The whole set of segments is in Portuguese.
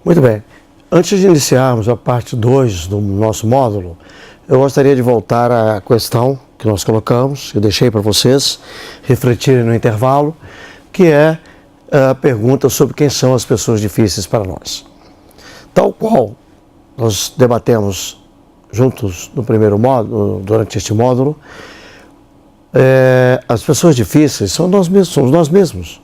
Muito bem. Antes de iniciarmos a parte 2 do nosso módulo, eu gostaria de voltar à questão que nós colocamos, eu deixei para vocês refletirem no intervalo, que é a pergunta sobre quem são as pessoas difíceis para nós. Tal qual nós debatemos juntos no primeiro módulo, durante este módulo, as pessoas difíceis são nós mesmos, somos nós mesmos,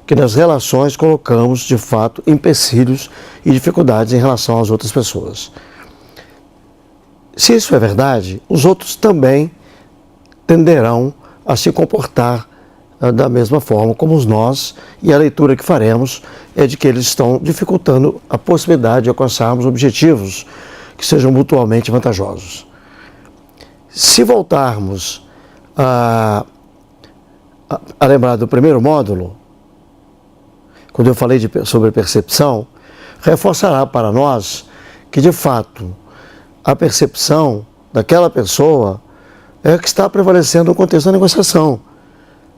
que nas relações colocamos, de fato, empecilhos e dificuldades em relação às outras pessoas. Se isso é verdade, os outros também tenderão a se comportar da mesma forma como nós, e a leitura que faremos é de que eles estão dificultando a possibilidade de alcançarmos objetivos que sejam mutuamente vantajosos. Se voltarmos a lembrar do primeiro módulo, quando eu falei sobre percepção, reforçará para nós que, de fato, a percepção daquela pessoa é a que está prevalecendo no contexto da negociação.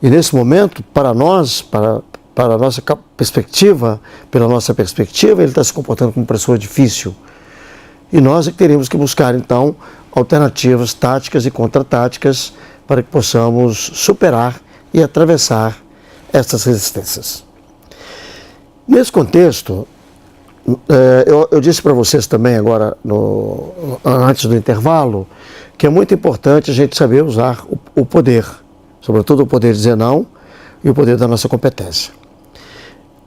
E nesse momento, para nós, para a nossa perspectiva, pela nossa perspectiva, ele está se comportando como uma pessoa difícil. E nós é que teríamos que buscar, então, alternativas táticas e contra-táticas para que possamos superar e atravessar essas resistências. Nesse contexto, eu disse para vocês também agora, antes do intervalo, que é muito importante a gente saber usar o poder, sobretudo o poder de dizer não e o poder da nossa competência.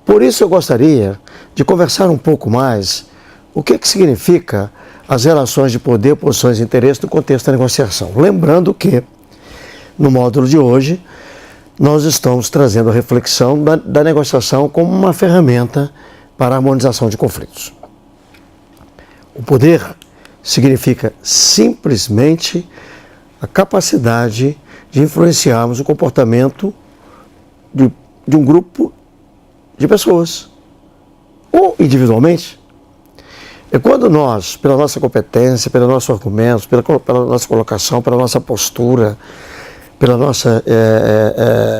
Por isso eu gostaria de conversar um pouco mais o que significa as relações de poder, posições e interesse no contexto da negociação. Lembrando que, no módulo de hoje, nós estamos trazendo a reflexão da negociação como uma ferramenta para a harmonização de conflitos. O poder significa simplesmente a capacidade de influenciarmos o comportamento de um grupo de pessoas, ou individualmente. É quando nós, pela nossa competência, pelos nossos argumentos, pela nossa colocação, pela nossa postura, pela nossa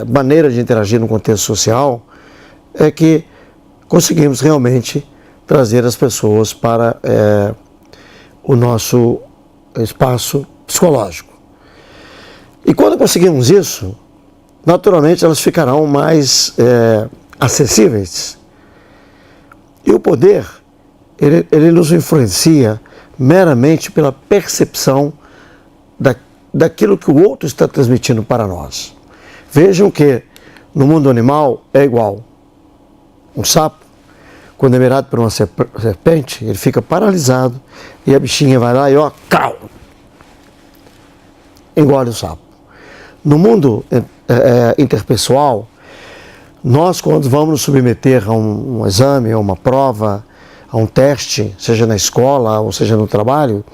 maneira de interagir no contexto social, é que conseguimos realmente trazer as pessoas para o nosso espaço psicológico. E quando conseguimos isso, naturalmente elas ficarão mais acessíveis. E o poder, ele nos influencia meramente pela percepção daquilo que o outro está transmitindo para nós. Vejam que no mundo animal é igual. Um sapo, quando é mirado por uma serpente, ele fica paralisado e a bichinha vai lá e engole o sapo. No mundo interpessoal, nós, quando vamos nos submeter a um exame, a uma prova, a um teste, seja na escola ou seja no trabalho,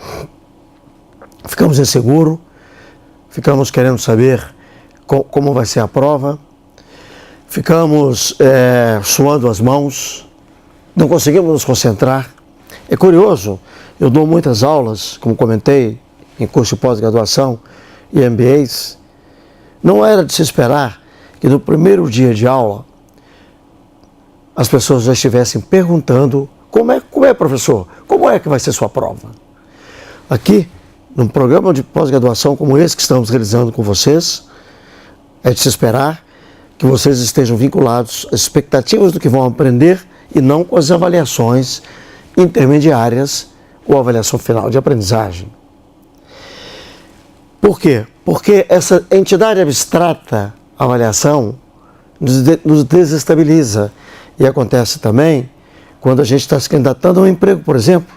ficamos inseguros, ficamos querendo saber como vai ser a prova, ficamos suando as mãos, não conseguimos nos concentrar. É curioso, eu dou muitas aulas, como comentei, em curso de pós-graduação e MBAs. Não era de se esperar que no primeiro dia de aula as pessoas já estivessem perguntando como é, professor, como é que vai ser sua prova? Aqui, num programa de pós-graduação como esse que estamos realizando com vocês, é de se esperar que vocês estejam vinculados às expectativas do que vão aprender e não com as avaliações intermediárias ou avaliação final de aprendizagem. Por quê? Porque essa entidade abstrata, avaliação, nos desestabiliza. E acontece também quando a gente está se candidatando a um emprego, por exemplo.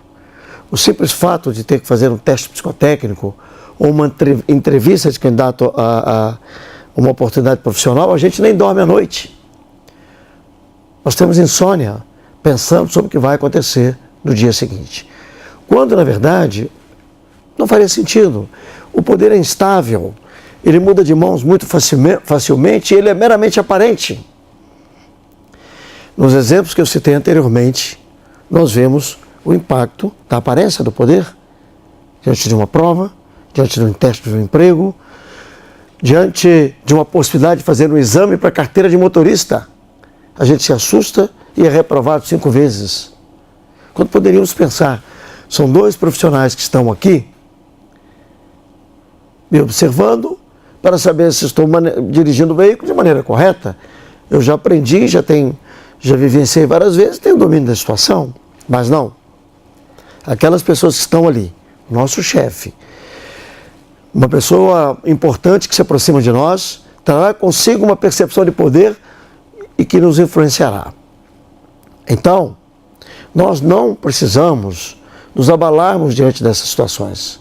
O simples fato de ter que fazer um teste psicotécnico ou uma entrevista de candidato a uma oportunidade profissional, a gente nem dorme à noite. Nós temos insônia, pensando sobre o que vai acontecer no dia seguinte. Quando, na verdade, não faria sentido. O poder é instável, ele muda de mãos muito facilmente e ele é meramente aparente. Nos exemplos que eu citei anteriormente, nós vemos o impacto da aparência do poder diante de uma prova, diante de um teste de um emprego, diante de uma possibilidade de fazer um exame para carteira de motorista, a gente se assusta e é reprovado 5 vezes. Quando poderíamos pensar, são 2 profissionais que estão aqui me observando para saber se estou dirigindo o veículo de maneira correta. Eu já aprendi, já vivenciei várias vezes, tenho domínio da situação, mas não. Aquelas pessoas que estão ali, nosso chefe, uma pessoa importante que se aproxima de nós, trará consigo uma percepção de poder e que nos influenciará. Então, nós não precisamos nos abalarmos diante dessas situações.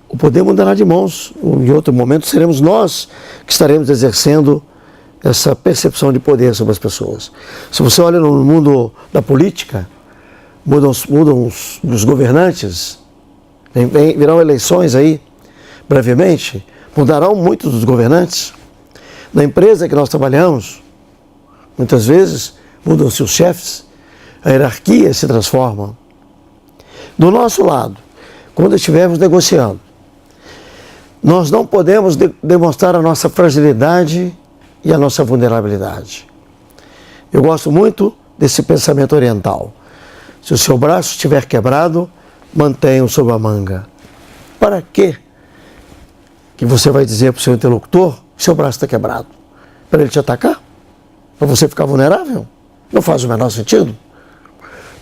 O poder mudará de mãos. Em outro momento seremos nós que estaremos exercendo essa percepção de poder sobre as pessoas. Se você olha no mundo da política, mudam os governantes, virão eleições aí, brevemente, mudarão muitos dos governantes. Na empresa que nós trabalhamos, muitas vezes mudam-se os chefes, a hierarquia se transforma. Do nosso lado, quando estivermos negociando, nós não podemos demonstrar a nossa fragilidade e a nossa vulnerabilidade. Eu gosto muito desse pensamento oriental. Se o seu braço estiver quebrado, mantenha-o sob a manga. Para quê que você vai dizer para o seu interlocutor que seu braço está quebrado? Para ele te atacar? Para você ficar vulnerável? Não faz o menor sentido.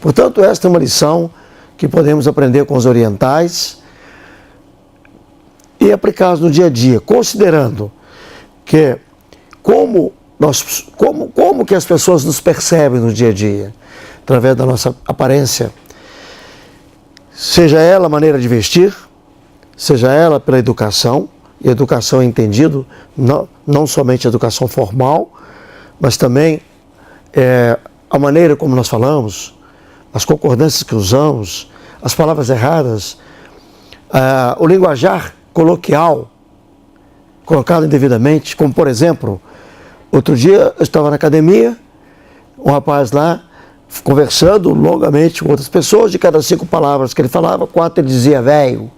Portanto, esta é uma lição que podemos aprender com os orientais e aplicar no dia a dia, considerando que como que as pessoas nos percebem no dia a dia, através da nossa aparência, seja ela a maneira de vestir, seja ela pela educação, e educação é entendido não somente a educação formal, mas também a maneira como nós falamos, as concordâncias que usamos, as palavras erradas, o linguajar coloquial, colocado indevidamente, como por exemplo, outro dia eu estava na academia, um rapaz lá, conversando longamente com outras pessoas, de cada 5 palavras que ele falava, 4 ele dizia velho.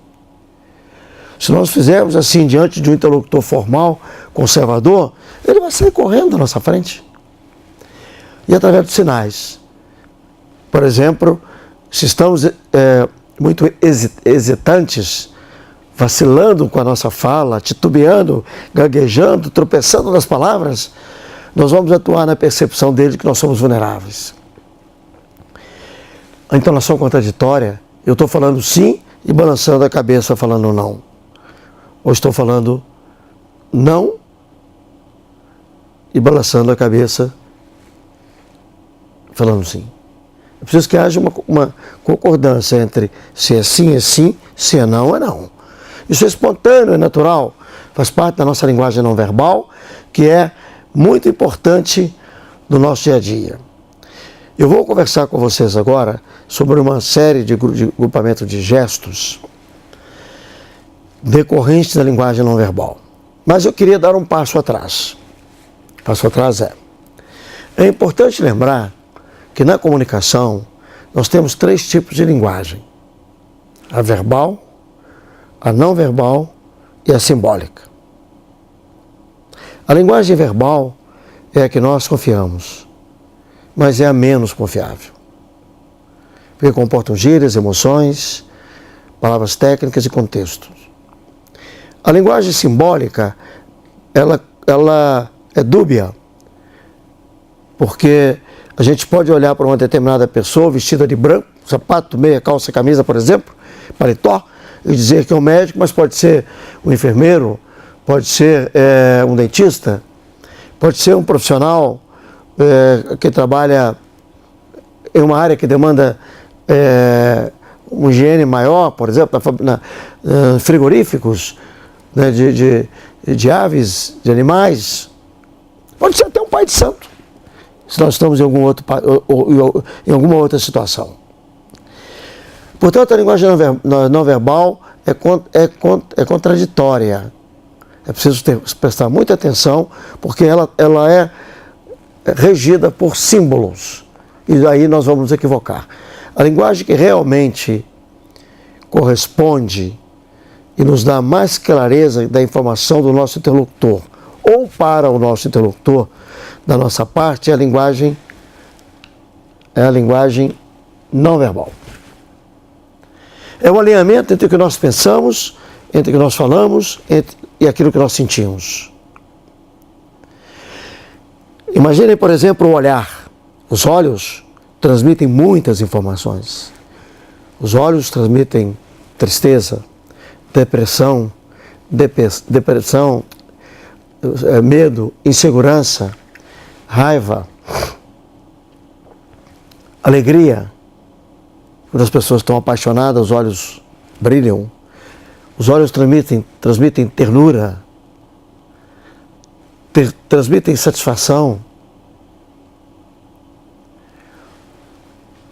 Se nós fizermos assim diante de um interlocutor formal, conservador, ele vai sair correndo à nossa frente. E através dos sinais. Por exemplo, se estamos muito hesitantes, vacilando com a nossa fala, titubeando, gaguejando, tropeçando nas palavras, nós vamos atuar na percepção dele de que nós somos vulneráveis. A entonação contraditória, eu estou falando sim e balançando a cabeça falando não. Ou estou falando não e balançando a cabeça falando sim. É preciso que haja uma concordância entre se é sim, se é não. Isso é espontâneo, é natural, faz parte da nossa linguagem não verbal, que é muito importante no nosso dia a dia. Eu vou conversar com vocês agora sobre uma série de grupamento de gestos decorrentes da linguagem não verbal. Mas eu queria dar um passo atrás. O passo atrás é importante lembrar que na comunicação nós temos 3 tipos de linguagem: a verbal, a não verbal e a simbólica. A linguagem verbal é a que nós confiamos, mas é a menos confiável, porque comportam gírias, emoções, palavras técnicas e contextos. A linguagem simbólica, ela é dúbia, porque a gente pode olhar para uma determinada pessoa vestida de branco, sapato, meia, calça, camisa, por exemplo, paletó, e dizer que é um médico, mas pode ser um enfermeiro, pode ser um dentista, pode ser um profissional que trabalha em uma área que demanda uma higiene maior, por exemplo, frigoríficos, né, de aves, de animais. Pode ser até um pai de santo, se nós estamos em em alguma outra situação. Portanto, a linguagem não verbal é contraditória. É preciso prestar muita atenção, porque ela é regida por símbolos, e daí nós vamos nos equivocar. A linguagem que realmente corresponde e nos dá mais clareza da informação do nosso interlocutor, ou para o nosso interlocutor, da nossa parte, é a linguagem não verbal. É o alinhamento entre o que nós pensamos, entre o que nós falamos e aquilo que nós sentimos. Imaginem, por exemplo, o olhar. Os olhos transmitem muitas informações. Os olhos transmitem tristeza, depressão, medo, insegurança, raiva, alegria. Quando as pessoas estão apaixonadas, os olhos brilham. Os olhos transmitem ternura, transmitem satisfação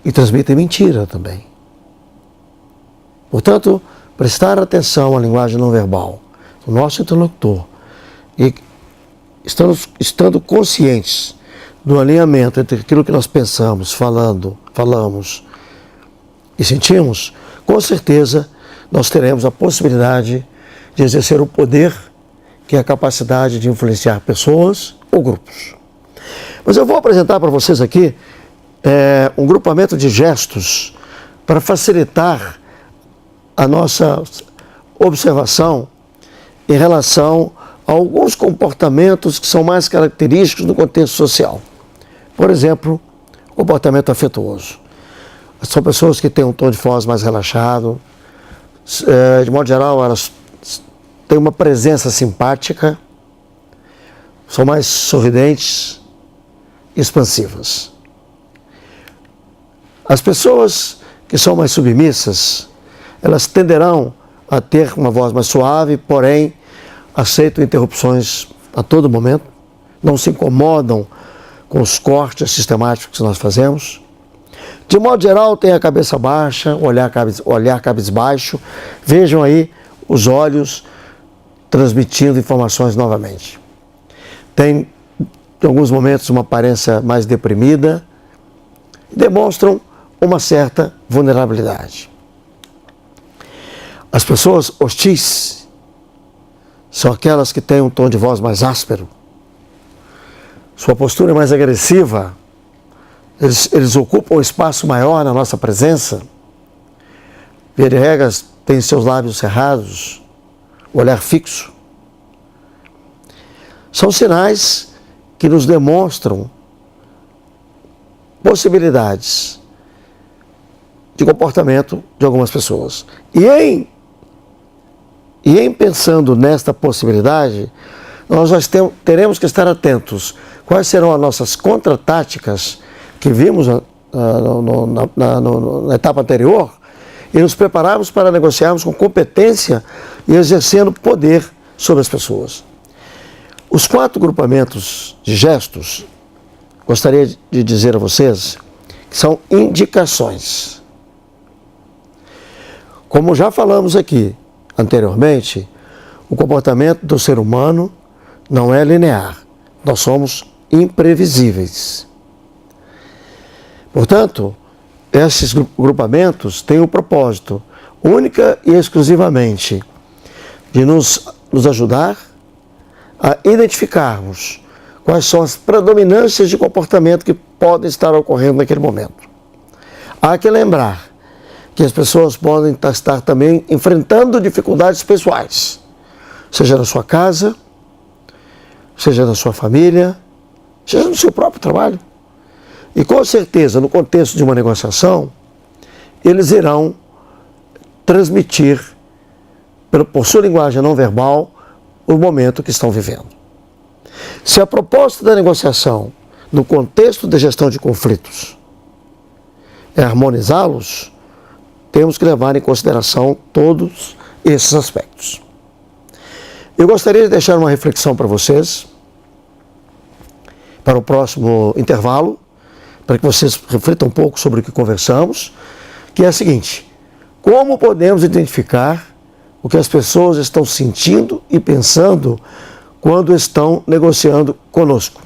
e transmitem mentira também. Portanto, prestar atenção à linguagem não verbal do nosso interlocutor e estando conscientes do alinhamento entre aquilo que nós pensamos, falamos e sentimos, com certeza nós teremos a possibilidade de exercer o poder que é a capacidade de influenciar pessoas ou grupos. Mas eu vou apresentar para vocês aqui um grupamento de gestos para facilitar a nossa observação em relação a alguns comportamentos que são mais característicos no contexto social. Por exemplo, comportamento afetuoso. São pessoas que têm um tom de voz mais relaxado, de modo geral elas têm uma presença simpática, são mais sorridentes e expansivas. As pessoas que são mais submissas, elas tenderão a ter uma voz mais suave, porém aceitam interrupções a todo momento, não se incomodam com os cortes sistemáticos que nós fazemos. De modo geral, tem a cabeça baixa, olhar cabisbaixo. Vejam aí os olhos transmitindo informações novamente. Tem, em alguns momentos, uma aparência mais deprimida. Demonstram uma certa vulnerabilidade. As pessoas hostis são aquelas que têm um tom de voz mais áspero. Sua postura é mais agressiva. Eles ocupam um espaço maior na nossa presença. Via de regras, têm seus lábios cerrados, o olhar fixo. São sinais que nos demonstram possibilidades de comportamento de algumas pessoas. E em pensando nesta possibilidade, nós já teremos que estar atentos quais serão as nossas contra-táticas que vimos na etapa anterior e nos prepararmos para negociarmos com competência e exercendo poder sobre as pessoas. Os 4 grupamentos de gestos, gostaria de dizer a vocês, que são indicações. Como já falamos aqui anteriormente, o comportamento do ser humano não é linear. Nós somos imprevisíveis. Portanto, esses grupamentos têm o propósito, única e exclusivamente, de nos ajudar a identificarmos quais são as predominâncias de comportamento que podem estar ocorrendo naquele momento. Há que lembrar que as pessoas podem estar também enfrentando dificuldades pessoais, seja na sua casa, seja na sua família, seja no seu próprio trabalho. E com certeza, no contexto de uma negociação, eles irão transmitir, por sua linguagem não verbal, o momento que estão vivendo. Se a proposta da negociação, no contexto de gestão de conflitos, é harmonizá-los, temos que levar em consideração todos esses aspectos. Eu gostaria de deixar uma reflexão para vocês, para o próximo intervalo, para que vocês reflitam um pouco sobre o que conversamos, que é a seguinte: como podemos identificar o que as pessoas estão sentindo e pensando quando estão negociando conosco?